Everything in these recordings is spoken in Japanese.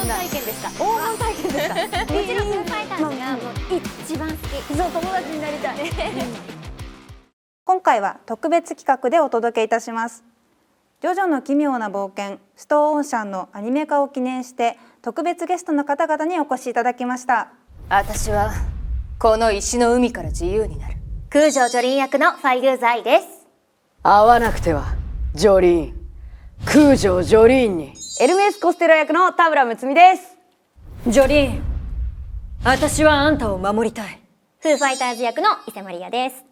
体験でした。黄金体験でした。もちろんフーファイターズがもう一番好き。そう、友達になりたい。今回は特別企画でお届けいたします。ジョジョの奇妙な冒険ストーンオーシャンのアニメ化を記念して特別ゲストの方々にお越しいただきました。私はこの石の海から自由になる空城ジョリン役のファイグーザイです。会わなくてはジョリーン、空城ジョリーンに。エルメス・コステロ役の田村睦美です。ジョリーン、私はあんたを守りたい。フーファイターズ役の伊勢マリアです。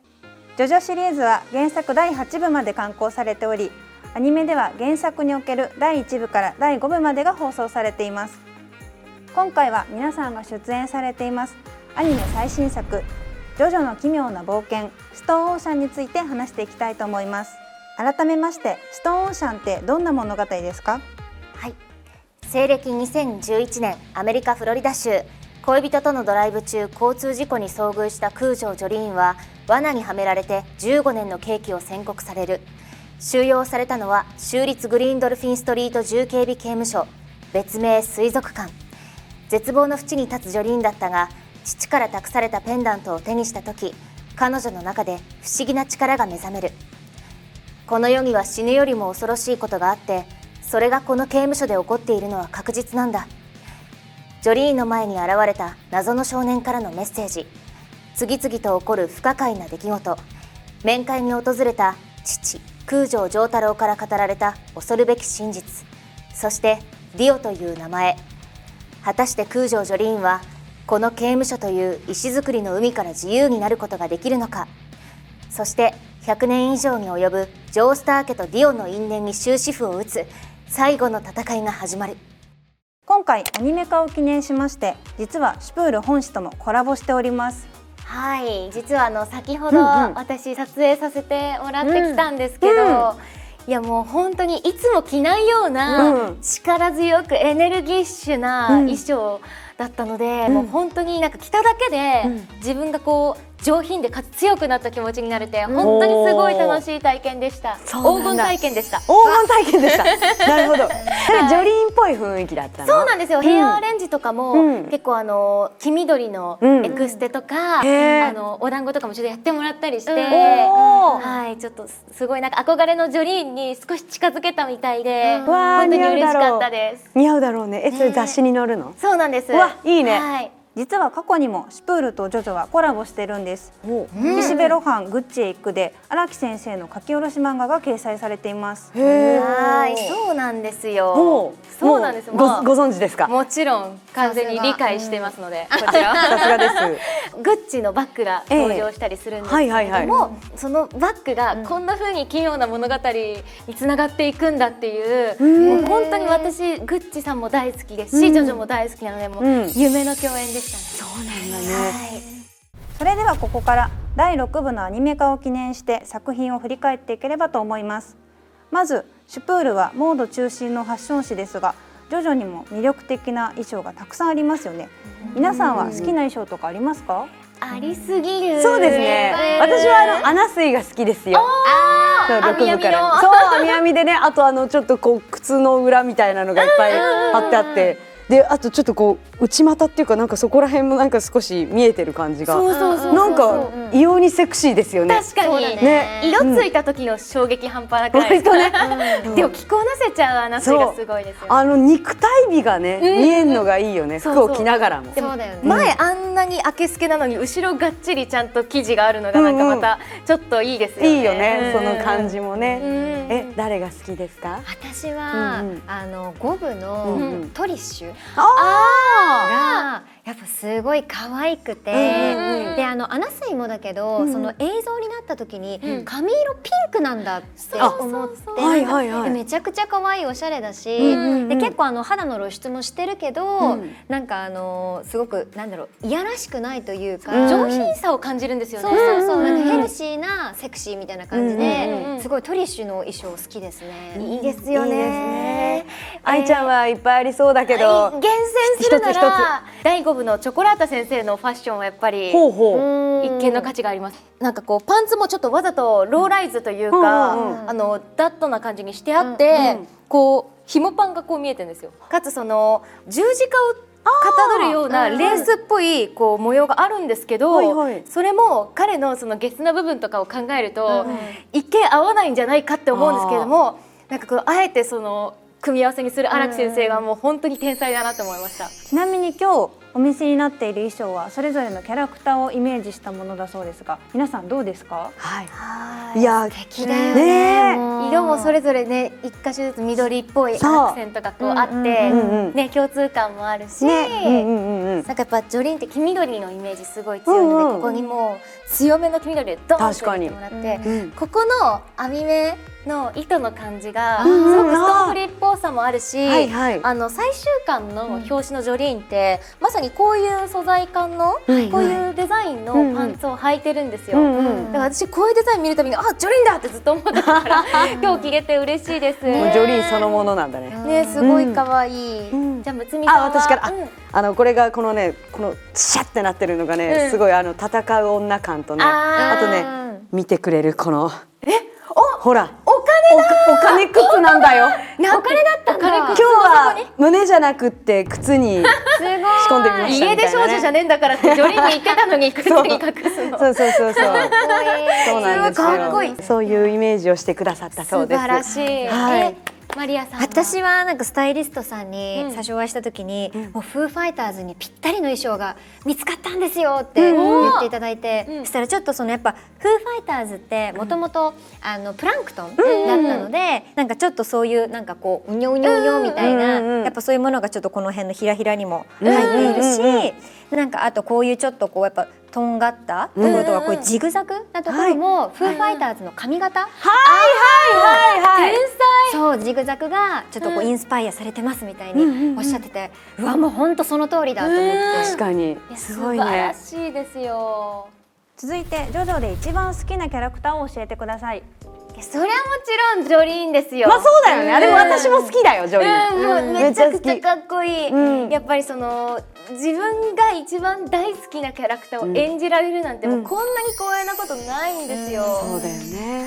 ジョジョシリーズは原作第8部まで刊行されており、アニメでは原作における第1部から第5部までが放送されています。今回は皆さんが出演されていますアニメ最新作ジョジョの奇妙な冒険ストーンオーシャンについて話していきたいと思います。改めましてストーンオーシャンってどんな物語ですか？はい、西暦2011年アメリカフロリダ州、恋人とのドライブ中交通事故に遭遇した空城ジョリーンは罠にはめられて15年の刑期を宣告される。収容されたのは州立グリーンドルフィンストリート重警備刑務所、別名水族館。絶望の淵に立つジョリーンだったが、父から託されたペンダントを手にした時、彼女の中で不思議な力が目覚める。この世には死ぬよりも恐ろしいことがあって、それがこの刑務所で起こっているのは確実なんだ。ジョリーンの前に現れた謎の少年からのメッセージ、次々と起こる不可解な出来事、面会に訪れた父空城城太郎から語られた恐るべき真実、そしてディオという名前。果たして空城ジョリーンはこの刑務所という石造りの海から自由になることができるのか。そして100年以上に及ぶジョースター家とディオの因縁に終止符を打つ最後の戦いが始まる。今回アニメ化を記念しまして、実はシュプール本誌ともコラボしております。はい、実は先ほど私撮影させてもらってきたんですけど、いやもう本当にいつも着ないような力強くエネルギッシュな衣装だったので、もう本当になんか着ただけで自分がこう上品でかつ強くなった気持ちになれて、本当にすごい楽しい体験でした。黄金体験でした。黄金体験でした。なるほど。ジョリーンっぽい雰囲気だったの。そうなんですよ。ヘアアレンジとかも結構黄緑のエクステとか、お団子とかもちょっとやってもらったりして、はい、ちょっとすごいなんか憧れのジョリーンに少し近づけたみたいで、本当に嬉しかったです。似合うだろうね。それ雑誌に載るの？そうなんです。わ、いいね。はい。実は過去にもシュプールとジョジョはコラボしてるんです。岸辺露伴グッチへ行くで荒木先生の書き下ろし漫画が掲載されています。はい、そうなんですよ。そうなんです。ご存知ですか？もちろん完全に理解してますので、こちらさすがです。グッチのバッグが登場したりするんですけれども、そのバッグがこんな風に奇妙な物語につながっていくんだっていう、もう本当に私グッチさんも大好きですし、ジョジョも大好きなので、もう夢の共演でしたね。そうなんだね。それではここから第6部のアニメ化を記念して作品を振り返っていければと思います。まずシュプールはモード中心のファッション誌ですが、ジョジョにも魅力的な衣装がたくさんありますよね。皆さんは好きな衣装とかありますか？ありすぎる。そうですね。私はアナスイが好きですよ。6部から。そう、網網でね、あとちょっとこう靴の裏みたいなのがいっぱい貼ってあって。で、あとちょっとこう内股っていうか、なんかそこら辺もなんか少し見えてる感じが、なんか異様にセクシーですよね。確かにね、色ついた時の衝撃半端なくないですかね。でも着こなせちゃうアナスイがすごいですよね。肉体美がね見えるのがいいよね。服を着ながらも。でも前あんなに明け透けなのに後ろがっちりちゃんと生地があるのがなんかまたちょっといいですよね。いいよね、その感じもね。誰が好きですか？私は5部のトリッシュがやっぱすごい可愛くて、でアナスイもだけど、その映像になった時に髪色ピンクなんだって思って、めちゃくちゃ可愛いおしゃれだし、で結構肌の露出もしてるけど、なんかすごくなんだろう、いやらしくないというか、上品さを感じるんですよね。そうなんかヘルシーなセクシーみたいな感じで、すごいトリッシュの衣装好きですね。いいですよね。愛ちゃんはいっぱいありそうだけど、厳選するなら第5部のチョコラータ先生のファッションはやっぱり一見の価値があります。なんかこうパンツもちょっとわざとローライズというか、ダットな感じにしてあって、こう紐パンがこう見えてるんですよ。かつその十字架をかたどるようなレースっぽいこう模様があるんですけど、はいはい、それも彼のそのゲスな部分とかを考えると、一見合わないんじゃないかって思うんですけれども、なんかこうあえてその組み合わせにする荒木先生がもう本当に天才だなと思いました。ちなみに今日お見せになっている衣装はそれぞれのキャラクターをイメージしたものだそうですが、皆さんどうですか？はい。いや、素敵だよね。色もそれぞれね、一箇所ずつ緑っぽいアクセントがこうあってね、共通感もあるし、なんかやっぱジョリーンって黄緑のイメージすごい強いので、ここにもう強めの黄緑でドーンと入れてもらって、ここの網目の糸の感じがすごくストーンフリーっぽさもあるし、最終巻の表紙のジョリーンってまさにこういう素材感のこういうデザインのパンツを履いてるんですよ。だから私こういうデザイン見るたびにあ、ジョリーンだってずっと思ってたから今日着れて嬉しいです。もうジョリーンそのものなんだね。ね、すごい可愛い。じゃあむつみさんは。私からこれがこのね、このシャッってなってるのがね、すごい戦う女感とね、あとね、見てくれるこのほらお金靴なんだよ。お金だったんだ。今日は胸じゃなくって靴に仕込んでみましたみたいなね。家出少女じゃねえんだからってジョリーンに言ってたのに靴に隠すの。そうそうなんですよ。かっこいい。そういうイメージをしてくださったそうです。素晴らしい。はい。マリアさんは。私はなんかスタイリストさんに最初お会いした時に、もうフーファイターズにぴったりの衣装が見つかったんですよって言っていただいて、そしたらちょっとそのやっぱフーファイターズってもともとプランクトンだったので、なんかちょっとそういうなんかこううにょうにょうにょみたいな、やっぱそういうものがちょっとこの辺のひらひらにも入っているし、なんかあとこういうちょっとこうやっぱとんがったところとかこういうジグザグなところもフーファイターズの髪型、天才、そうジグザグがちょっとこうインスパイアされてますみたいにおっしゃってて、うわもう本当その通りだと思って。確かにすごいね。素晴らしいですよ。続いてジョジョで一番好きなキャラクターを教えてください。そりゃもちろんジョリーンですよ。まあそうだよね。でも私も好きだよジョリーン。もうめちゃくちゃかっこいい。やっぱりその自分が一番大好きなキャラクターを演じられるなんてもうこんなに光栄なことないんですよ。そうだよね。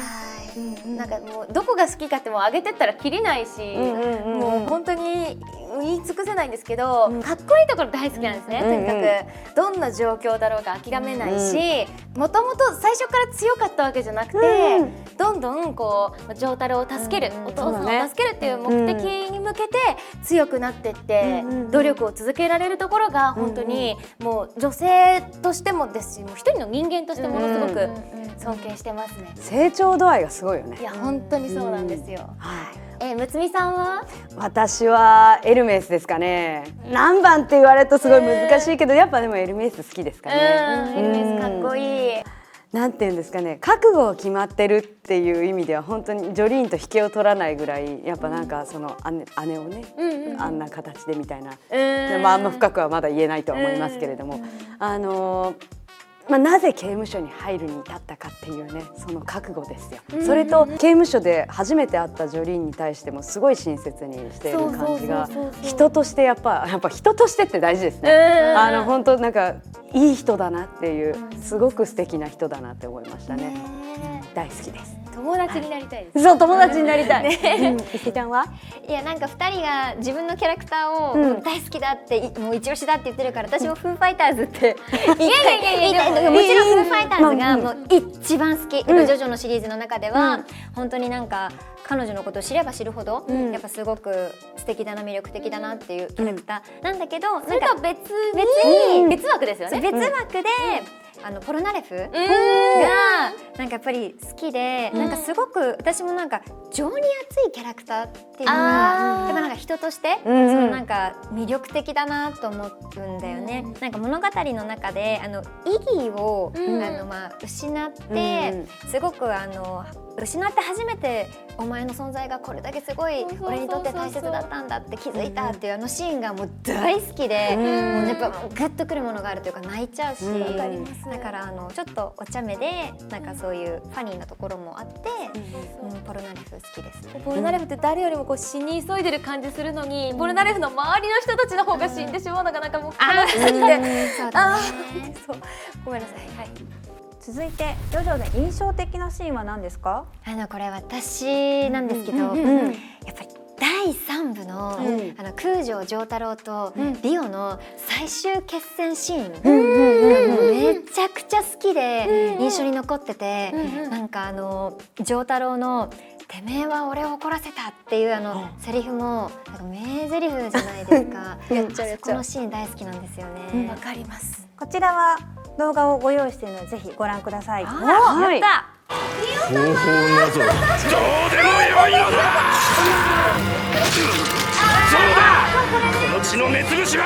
なんかもうどこが好きかってもう上げてったらきりないし、もう本当に言い尽くせないんですけど、かっこいいところ大好きなんですね。とにかくどんな状況だろうが諦めないし、もともと最初から強かったわけじゃなくて、どんどんこうジョータロを助ける、お父さんを助けるっていう目的に向けて強くなってって努力を続けられるところが本当にもう女性としてもですし、もう一人の人間としてものすごく尊敬してますね。成長度合いがすごいよね。いや本当にそうなんですよ。むつみさんは？私はエルメスですかね。何番って言われるとすごい難しいけど、やっぱでもエルメス好きですかね。エルメスかっこいい。なんていうんですかね、覚悟が決まってるっていう意味では本当にジョリーンと引けを取らないぐらい、やっぱなんかその姉をね、あんな形でみたいな、まああんま深くはまだ言えないとは思いますけれども、なぜ刑務所に入るに至ったかっていうね、その覚悟ですよ。それと刑務所で初めて会ったジョリーンに対してもすごい親切にしている感じが、人としてやっぱ人としてって大事ですね。本当なんかいい人だなっていう、すごく素敵な人だなって思いましたね。大好きです。友達になりたいです。そう、友達になりたい。伊勢ちゃんは？いやなんか2人が自分のキャラクターを大好きだってもう一押しだって言ってるから、私もフーファイターズって言いたい。もちろんフーファイターズがもう一番好き。ジョジョのシリーズの中では本当になんか彼女のことを知れば知るほどやっぱすごく素敵だな、魅力的だなっていうキャラクターなんだけど、それとは別枠ですよね。別枠でポロナレフがなんかやっぱり好きで、なんかすごく私もなんか情に熱いキャラクターっていうのがやっぱなんか人としてそのなんか魅力的だなと思うんだよね。なんか物語の中でイギーを失ってすごく失って初めてお前の存在がこれだけすごい俺にとって大切だったんだって気づいたっていうシーンがもう大好きで、もうやっぱグッとくるものがあるというか泣いちゃうし、だからちょっとお茶目でなんかそういうファニーなところもあって、ポロナレフ好きです。ポルナレフって誰よりもこう死に急いでる感じするのに、ポルナレフの周りの人たちの方が死んでしまうのがなんかもう悲しすぎて、そうごめんなさい。はい。続いてジョジョで印象的なシーンは何ですか？これ私なんですけど、やっぱり第3部の、空城城太郎とリオの最終決戦シーンがめちゃくちゃ好きで印象に残ってて、なんか城太郎のてめえは俺を怒らせたっていうセリフもなんか名台詞じゃないですか。このシーン大好きなんですよね。わかります。こちらは動画をご用意しているのでぜひご覧ください。はい。やった。方法などどうでもよいのだ。そうだ、この血の目つぶしは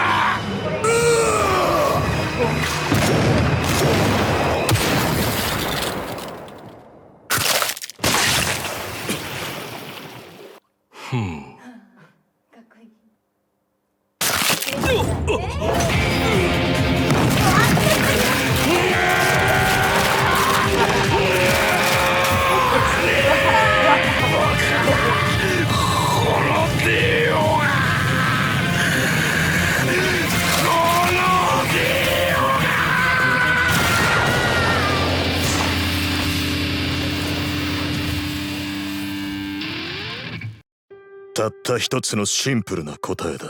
たった一つのシンプルな答えだ。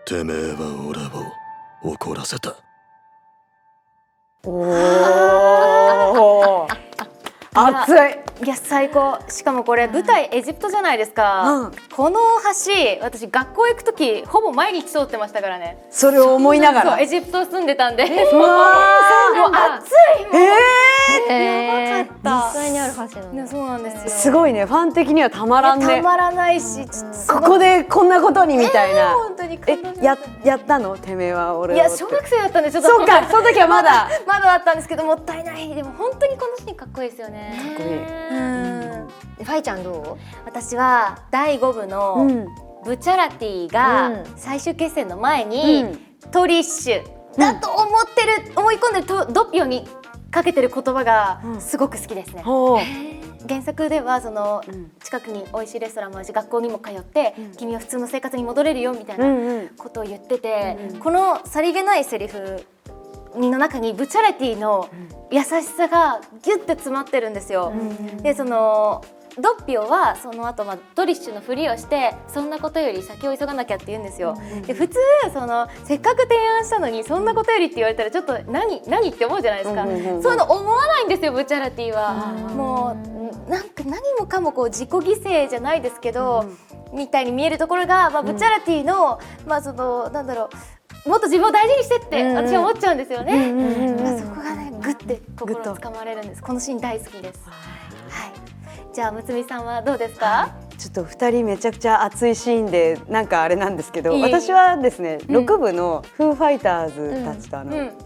てめえは俺を怒らせた。おー熱い。いや最高。しかもこれ舞台エジプトじゃないですか。この橋、私学校行く時ほぼ毎日通ってましたからね。それを思いながら。エジプト住んでたんで。もう暑い。やばかった。実際にある橋なんね、だ。そうなんですよ。すごいね、ファン的にはたまらんね。たまらないし、ここでこんなことにみたいな。本当に感動しました。やったの？てめえは俺を。いや小学生だったんでちょっと。そうか、その時はまだだったんですけどもったいない。でも本当にこのシーンかっこいいですよね。かっこいい。ファイちゃんどう？私は第5部のブチャラティが最終決戦の前にトリッシュだと思い込んでるドッピオにかけてる言葉がすごく好きですね。原作ではその近くに美味しいレストランもあるし学校にも通って君は普通の生活に戻れるよみたいなことを言ってて、このさりげないセリフの中にブチャラティの優しさがギュッて詰まってるんですよ。でそのドッピオはその後ドリッシュのふりをしてそんなことより先を急がなきゃって言うんですよ。で普通せっかく提案したのにそんなことよりって言われたらちょっと何って思うじゃないですか。そういうの思わないんですよブチャラティは。もうなんか何もかもこう自己犠牲じゃないですけど、みたいに見えるところが、ブチャラティのそのなんだろう、もっと自分を大事にしてって私は思っちゃうんですよね。そこがねグッて心をつかまれるんです。このシーン大好きです。はい。じゃあむつみさんはどうですか？ちょっと2人めちゃくちゃ熱いシーンでなんかあれなんですけど、私はですね6部のフーファイターズたちと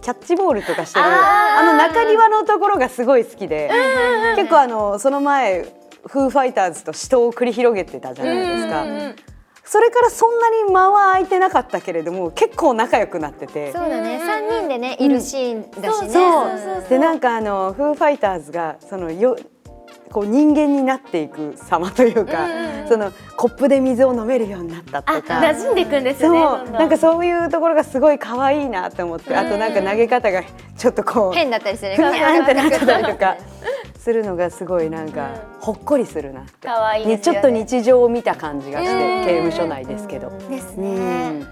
キャッチボールとかしてる中庭のところがすごい好きで、結構その前フーファイターズと死闘を繰り広げてたじゃないですか。それからそんなに間は空いてなかったけれども結構仲良くなってて、そうだね、3人でねいるシーンだしね。そうでなんかフーファイターズがこう人間になっていく様というか、そのコップで水を飲めるようになったとか、馴染んでいくんですよね。なんかそういうところがすごい可愛いなと思って、あとなんか投げ方がちょっとこう変だったりするね。ふにゃんってなっちゃったりとかするのがすごいなんかほっこりするなって。可愛いですよね。ちょっと日常を見た感じがして、刑務所内ですけど。ですね。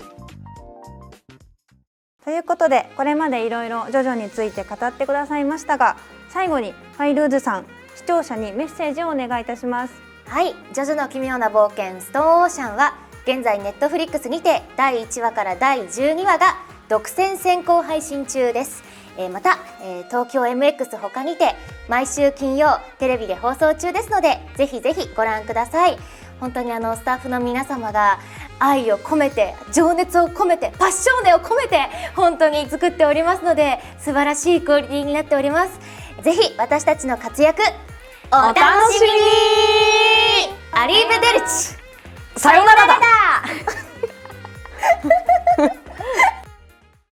ということでこれまでいろいろジョジョについて語ってくださいましたが、最後にファイルーズさん、視聴者にメッセージをお願いいたします。はい、ジョジョの奇妙な冒険ストーンオーシャンは現在ネットフリックスにて第1話から第12話が独占先行配信中です。また、東京 MX 他にて毎週金曜テレビで放送中ですのでぜひぜひご覧ください。本当にスタッフの皆様が愛を込めて情熱を込めてパッションネを込めて本当に作っておりますので素晴らしいクオリティになっております。ぜひ私たちの活躍お楽しみに。アリーベデルチ、さようならだ。